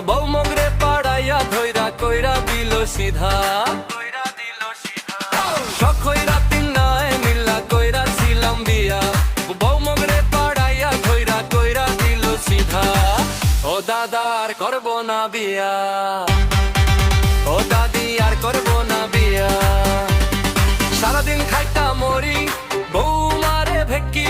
বউ মগরে পাড়াইয়া ধইরা কইরা দিল সিধা শখ হইরা তিন নয় মিল্লা কইরা ছিলাম বিয়া বউ মগরে পাড়াইয়া ধইরা কইরা দিল সিধা ও দাদা আর করবো না বিয়া ও দাদি আর করবো না বিয়া সারাদিন খাইতা মরি বউ মারে ভেকি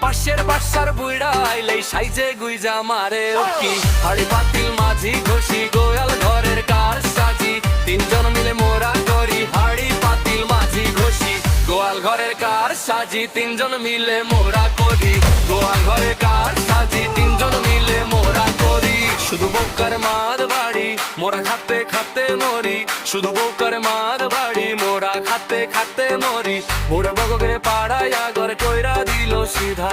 পাশের বাসার বুইড়া আইলেই সাইজে গুইজা মারে উকি হাড়ি পাতিল মাঝি ঘষি গোয়াল ঘরের কার সাজি তিনজন মিলে মোরা করি হাড়ি পাতিল মাঝি ঘষি গোয়াল ঘরের কার সাজি তিনজন মিলে মোরা করি গোয়াল ঘরের কার সাজি তিনজন মিলে মোরা করি শুধু বউকার মার বাড়ি মোরা খাতে খাতে মরি শুধু বউকার মার বাড়ি মোরা খাতে খাতে মরি মোরা বগরে পাড়াইয়া ঘর কইরা দিল সিধা